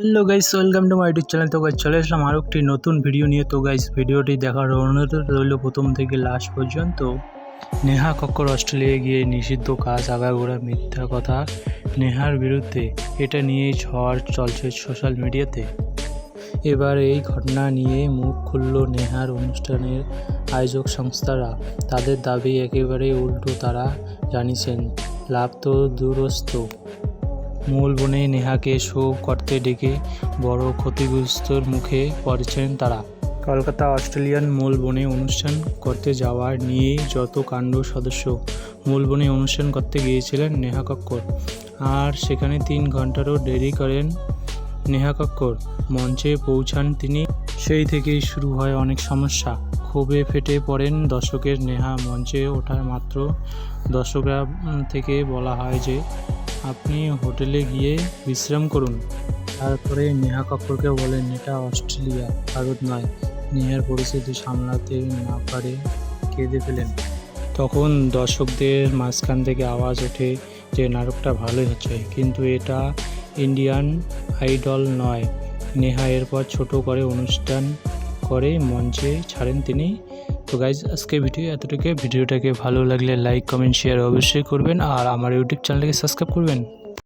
Hello guys, welcome to my YouTube channel. তো guys চলে আসলাম আরও একটি নতুন ভিডিও নিয়ে। তো গাইস ভিডিওটি দেখার অনুরোধ রইল প্রথম থেকে লাস্ট পর্যন্ত। নেহা কক্কর অস্ট্রেলিয়ায় গিয়ে নিষিদ্ধ কাজ, আগাগোড়া মিথ্যা কথা নেহার বিরুদ্ধে, এটা নিয়েই ঝড় চলছে সোশ্যাল মিডিয়াতে। এবার এই ঘটনা নিয়ে মুখ খুলল নেহার অনুষ্ঠানের আয়োজক সংস্থারা। তাদের দাবি একেবারে উল্টো। তারা জানিয়েছেন লাভ তো দূরস্থ, মূল বনে নেহাকে শো করতে ডেকে বড় ক্ষতিগ্রস্তর মুখে পড়েছেন তারা। কলকাতা অস্ট্রেলিয়ান মূল বনে অনুষ্ঠান করতে যাওয়ার নিয়েই যত কাণ্ড। সদস্য মূল বনে অনুষ্ঠান করতে গিয়েছিলেন নেহা কক্কর, আর সেখানে 3 ঘন্টারও দেরি করেন নেহা কক্কর। মঞ্চে পৌঁছান তিনি, সেই থেকেই শুরু হয় অনেক সমস্যা। ক্ষোভে ফেটে পড়েন দর্শকের। নেহা মঞ্চে ওঠার মাত্র দর্শকরা থেকে বলা হয় যে আপনি হোটেলে গিয়ে বিশ্রাম করুন। তারপরে নেহা কক্করকে বলেন এটা অস্ট্রেলিয়া, ভারত নয়। নেহার পরিস্থিতি সামলাতে না পারে কেঁদে ফেলেন। তখন দর্শকদের মাঝখান থেকে আওয়াজ ওঠে যে নাটকটা ভালোই হচ্ছে, কিন্তু এটা ইন্ডিয়ান আইডল নয়। নেহা এরপর ছোট করে অনুষ্ঠান করে মঞ্চে ছাড়েন তিনি। তো গাইজ আজকে ভিডিও এতটুকু। ভিডিওটাকে ভালো লাগলে লাইক, কমেন্ট, শেয়ার অবশ্যই করবেন, আর আমার ইউটিউব চ্যানেলকে সাবস্ক্রাইব করবেন।